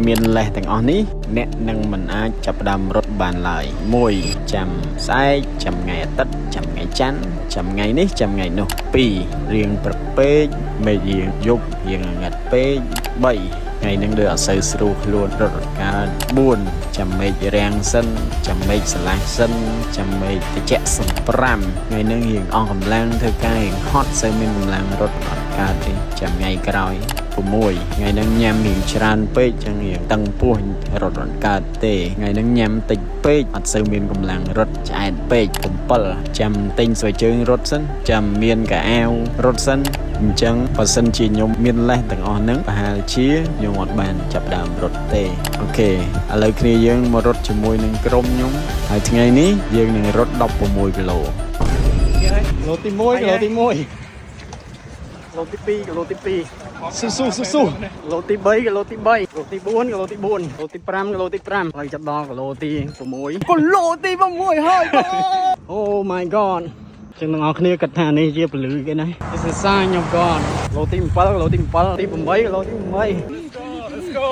មានលេសទាំងអស់នេះអ្នកនឹងមិនអាចចាប់ផ្ដើមរត់បានឡើយ1ចាំស្អែកចាំថ្ងៃអាទិត្យចាំថ្ងៃច័ន្ទចាំថ្ងៃនេះចាំថ្ងៃនោះ2រៀងព្រឹកពេកមេឃរៀងយប់រៀងងឹតពេក3ថ្ងៃនឹងដូចអត់សូវស្រួលខ្លួនរត់រត់កើត4ចាំមេឃរាំងសិនចាំមេឃស្រឡះសិនចាំមេឃត្រជាក់សិន5ថ្ងៃនឹងរៀងអស់កម្លាំងធ្វើការរៀងហត់សូវមានកម្លាំងរត់អត់កើតទេចាំថ្ងៃក្រោយ6ថ្ងៃនឹងញ៉ាំរៀងច្រើនពេកចឹងរៀងតឹងពោះរត់អត់កើតទេថ្ងៃនឹងញ៉ាំតិចពេកអត់សូវមានកម្លាំងរត់ឆ្អែតពេក7ចាំទិញស្បែកជើងរត់សិនចាំមានកៅអៅរត់សិនអញ្ចឹងបើសិនជាខ្ញុំមានលេសទាំងអស់ហ្នឹងប្រហែលជាខ្ញុំអត់បានចាប់ដើមរត់ទេអូខេឥឡូវគ្នាយើងមករត់ជាមួយនឹងក្រុមខ្ញុំហើយថ្ងៃនេះយើងនឹងរត់16គីឡូគីឡូទី1គីឡូទី1គីឡូទី2គីឡូទី2ស៊ូគីឡូទី3គីឡូទី3គីឡូទី4គីឡូទី4គីឡូទី5គីឡូទី5ហើយចាប់ដល់គីឡូទី6គីឡូទី6ហើយបង Oh my god ចឹងទាំងអស់គ្នាគិតថានេះជាពលឺគេណា This is sign of God គីឡូទី7គីឡូទី7ទី8គីឡូទី8 Let's go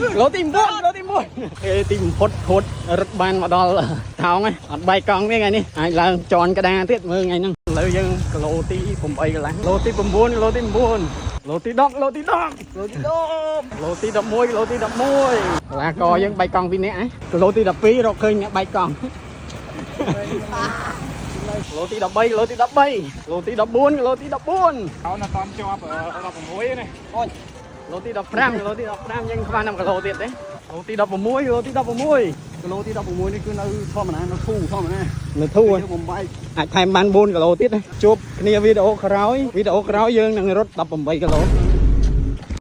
គីឡូទី9គីឡូទី1គេទីបំផុតខូតរត់បានមកដល់ថោងហ្នឹងអត់បែកកង់ទេថ្ងៃនេះអាចឡើងជន់ក្តារទៀតមើលថ្ងៃហ្នឹងឥឡូវយើងគីឡូទី8កន្លះគីឡូទី9គីឡូទី9គីឡូទី10គីឡូទី10គីឡូទី10គីឡូទី11គីឡូទី11កន្លះកយើងបែកកង់ពីរនាក់គីឡូទី12រកឃើញអ្នកបែកកង់គីឡូទី13គីឡូទី13គីឡូទី14គីឡូទី14អោនតាមជាប់16នេះអូយគីឡូទី15គីឡូទី15យើងខ្វះ5គីឡូទៀតទេគីឡូទី16គីឡូទី16គីឡូទី16នេះគឺនៅធម្មតានៅធូធម្មតានៅធូបំបែកអាចថែមបាន4គីឡូទៀតជួបគ្នាវីដេអូក្រោយយើងនឹងរត់18គីឡូ